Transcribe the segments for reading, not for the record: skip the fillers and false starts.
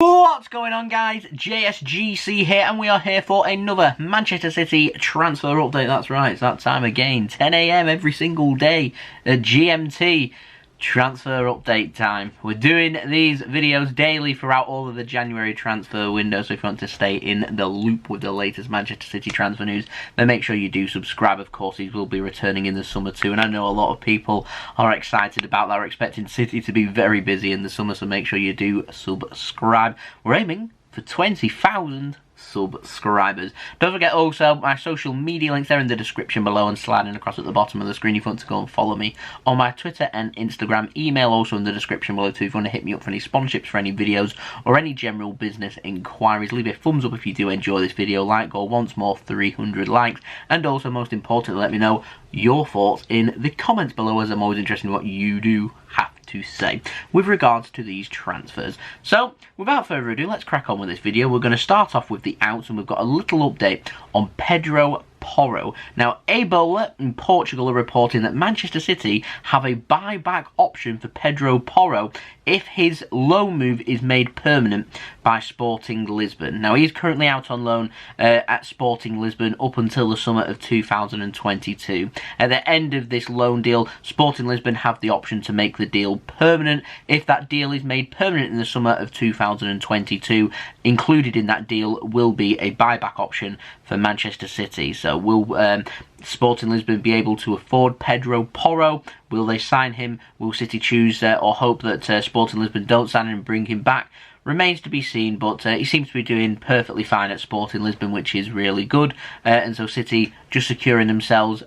What's going on, guys? JSGC here, and we are here for another Manchester City transfer update. That's right, it's that time again, 10 AM every single day at GMT. Transfer update time. We're doing these videos daily throughout all of the January transfer window, so if you want to stay in the loop with the latest Manchester City transfer news, then make sure you do subscribe. Of course, these will be returning in the summer too, and I know a lot of people are excited about that. We're expecting City to be very busy in the summer, so make sure you do subscribe. We're aiming for 20,000 subscribers. Don't forget also my social media links there in the description below and sliding across at the bottom of the screen if you want to go and follow me on my Twitter and Instagram. Email also in the description below too if you want to hit me up for any sponsorships for any videos or any general business inquiries. Leave a thumbs up if you do enjoy this video. Like goal once more, 300 likes, and also most importantly let me know your thoughts in the comments below, as I'm always interested in what you do have to say with regards to these transfers. So without further ado, let's crack on with this video. We're going to start off with the outs, and we've got a little update on Pedro Porro. Now, Bola in Portugal are reporting that Manchester City have a buyback option for Pedro Porro if his loan move is made permanent by Sporting Lisbon. Now, he's currently out on loan at Sporting Lisbon up until the summer of 2022. At the end of this loan deal, Sporting Lisbon have the option to make the deal permanent. If that deal is made permanent in the summer of 2022, included in that deal will be a buyback option for Manchester City. So will Sporting Lisbon be able to afford Pedro Porro? Will they sign him? Will City choose or hope that Sporting Lisbon don't sign him and bring him back? Remains to be seen, but he seems to be doing perfectly fine at Sporting Lisbon, which is really good. And so City just securing themselves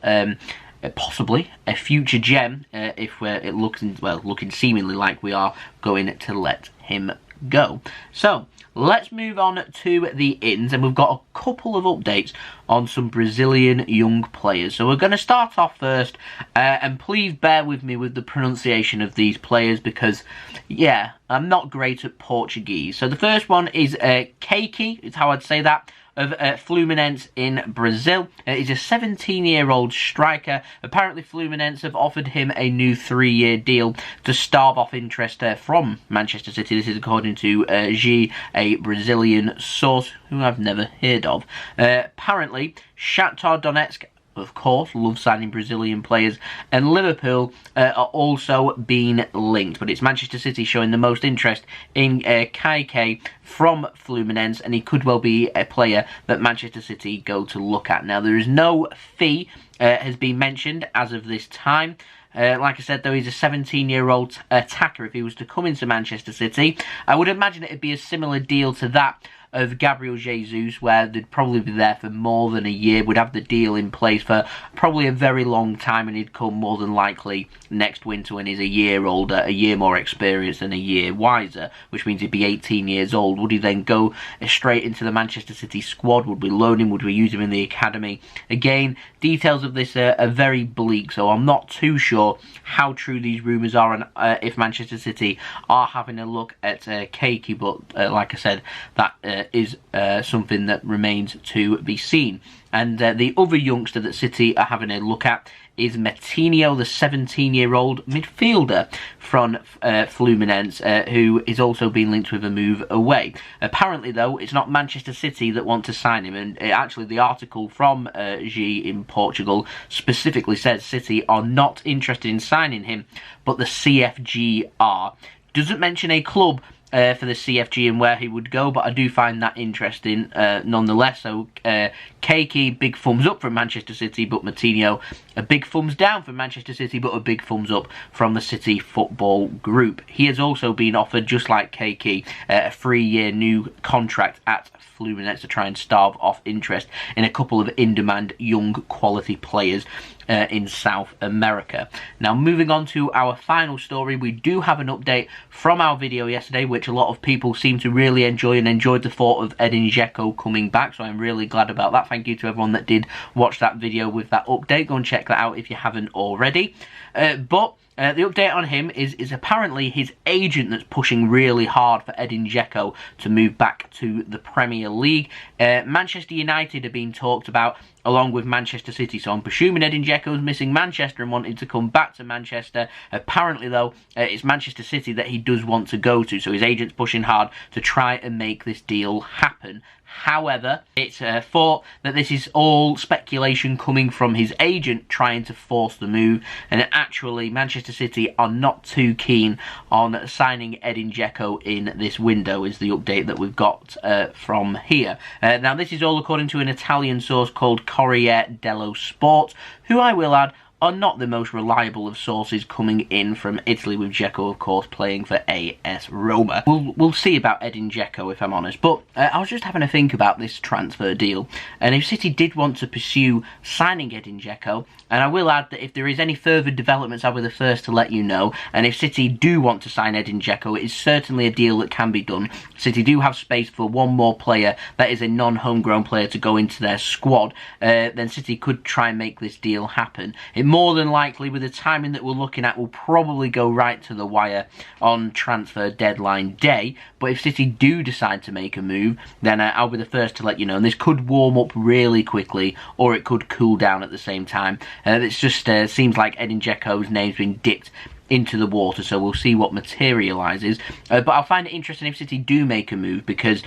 possibly a future gem if it looking seemingly like we are going to let him go. So let's move on to the ins, and we've got a couple of updates on some Brazilian young players. So we're going to start off first, and please bear with me with the pronunciation of these players because, yeah, I'm not great at Portuguese. So the first one is Kayky, is how I'd say that, of Fluminense in Brazil. He's a 17-year-old striker. Apparently Fluminense have offered him a new 3-year deal to starve off interest from Manchester City. This is according to G, a Brazilian source who I've never heard of. Apparently Shakhtar Donetsk, of course, love signing Brazilian players, and Liverpool are also being linked. But it's Manchester City showing the most interest in Kayky from Fluminense, and he could well be a player that Manchester City go to look at. Now, there is no fee has been mentioned as of this time. Like I said, though, he's a 17-year-old attacker. If he was to come into Manchester City, I would imagine it'd be a similar deal to that of Gabriel Jesus, where they'd probably be there for more than a year, would have the deal in place for probably a very long time, and he'd come more than likely next winter when he's a year older, a year more experienced and a year wiser, which means he'd be 18 years old. Would he then go straight into the Manchester City squad? Would we loan him? Would we use him in the academy? Again, details of this are very bleak, so I'm not too sure how true these rumours are, and if Manchester City are having a look at Kayky, but like I said, that is something that remains to be seen. And the other youngster that City are having a look at is Metinho, the 17-year-old midfielder from Fluminense, who is also being linked with a move away. Apparently, though, it's not Manchester City that want to sign him, and actually the article from G in Portugal specifically says City are not interested in signing him, but the CFG are. Doesn't mention a club for the CFG and where he would go, but I do find that interesting nonetheless. So Kayky, big thumbs up from Manchester City, but Metinho, a big thumbs down from Manchester City, but a big thumbs up from the City football group. He has also been offered, just like Kayky, a 3-year new contract at Fluminense to try and starve off interest in a couple of in-demand young quality players in South America. Now, moving on to our final story, we do have an update from our video yesterday, which a lot of people seem to really enjoy and enjoyed the thought of Edin Dzeko coming back, so I'm really glad about that. Thank you to everyone that did watch that video with that update. Go and check that out if you haven't already. The update on him is apparently his agent that's pushing really hard for Edin Dzeko to move back to the Premier League. Manchester United are being talked about along with Manchester City. So I'm presuming Edin Dzeko is missing Manchester and wanting to come back to Manchester. Apparently, though, it's Manchester City that he does want to go to. So his agent's pushing hard to try and make this deal happen. However, it's thought that this is all speculation coming from his agent trying to force the move, and actually Manchester City are not too keen on signing Edin Dzeko in this window, is the update that we've got from here. Now, this is all according to an Italian source called Corriere dello Sport, who I will add are not the most reliable of sources coming in from Italy, with Dzeko, of course, playing for AS Roma. We'll see about Edin Dzeko, if I'm honest. But I was just having a think about this transfer deal, and if City did want to pursue signing Edin Dzeko, and I will add that if there is any further developments, I'll be the first to let you know, and if City do want to sign Edin Dzeko, it is certainly a deal that can be done. City do have space for one more player that is a non-homegrown player to go into their squad, then City could try and make this deal happen. It more than likely, with the timing that we're looking at, will probably go right to the wire on transfer deadline day. But if City do decide to make a move, then I'll be the first to let you know. And this could warm up really quickly, or it could cool down at the same time. It just seems like Edin Dzeko's name's been dipped into the water, so we'll see what materialises. But I'll find it interesting if City do make a move, because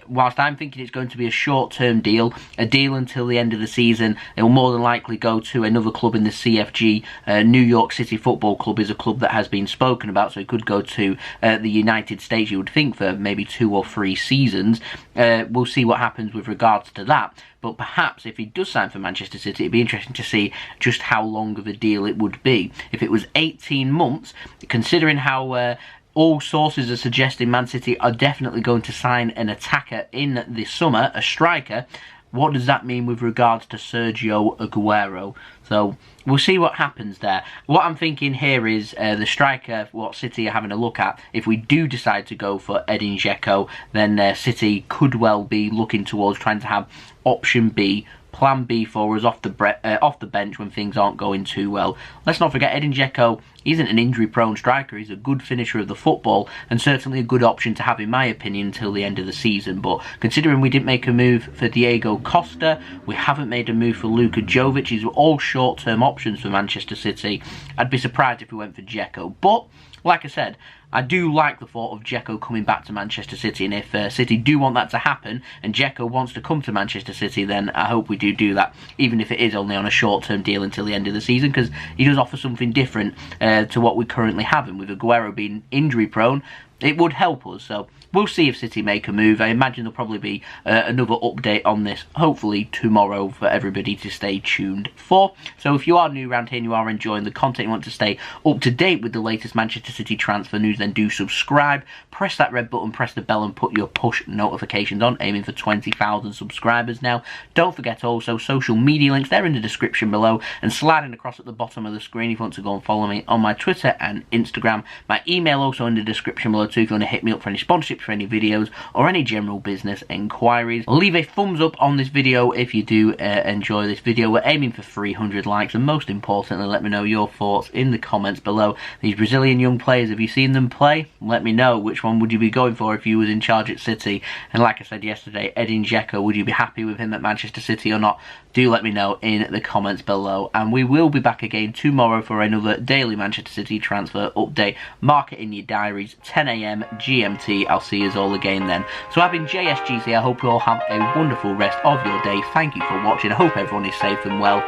whilst I'm thinking it's going to be a short-term deal, a deal until the end of the season, it will more than likely go to another club in the CFG. New York City Football Club is a club that has been spoken about, so it could go to the United States, you would think, for maybe 2 or 3 seasons. We'll see what happens with regards to that. But perhaps if he does sign for Manchester City, it'd be interesting to see just how long of a deal it would be. If it was 18 months, considering how all sources are suggesting Man City are definitely going to sign an attacker in the summer, a striker, what does that mean with regards to Sergio Aguero? So we'll see what happens there. What I'm thinking here is the striker, what City are having a look at. If we do decide to go for Edin Dzeko, then City could well be looking towards trying to have option B, plan B for us off the bench when things aren't going too well. Let's not forget, Edin Dzeko isn't an injury-prone striker. He's a good finisher of the football, and certainly a good option to have, in my opinion, until the end of the season. But considering we didn't make a move for Diego Costa, we haven't made a move for Luka Jovic, these were all short-term options for Manchester City. I'd be surprised if we went for Dzeko. But, like I said, I do like the thought of Dzeko coming back to Manchester City, and if City do want that to happen, and Dzeko wants to come to Manchester City, then I hope we do that, even if it is only on a short-term deal until the end of the season, because he does offer something different to what we currently have, and with Aguero being injury-prone, it would help us. So we'll see if City make a move. I imagine there'll probably be another update on this, hopefully tomorrow, for everybody to stay tuned for. So if you are new around here and you are enjoying the content, you want to stay up to date with the latest Manchester City transfer news, then do subscribe. Press that red button, press the bell, and put your push notifications on, aiming for 20,000 subscribers now. Don't forget also social media links, they're in the description below, and sliding across at the bottom of the screen if you want to go and follow me on my Twitter and Instagram. My email also in the description below too if you want to hit me up for any sponsorships for any videos or any general business inquiries. Leave a thumbs up on this video if you do enjoy this video. We're aiming for 300 likes, and most importantly, let me know your thoughts in the comments below. These Brazilian young players, have you seen them play? Let me know, which one would you be going for if you was in charge at City? And like I said yesterday, Edin Dzeko, would you be happy with him at Manchester City or not? Do let me know in the comments below, and we will be back again tomorrow for another daily Manchester City transfer update. Mark it in your diaries, 10 AM GMT. I'll see you all again then. So I've been JSGC. I hope you all have a wonderful rest of your day. Thank you for watching. I hope everyone is safe and well.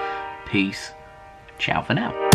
Peace. Ciao for now.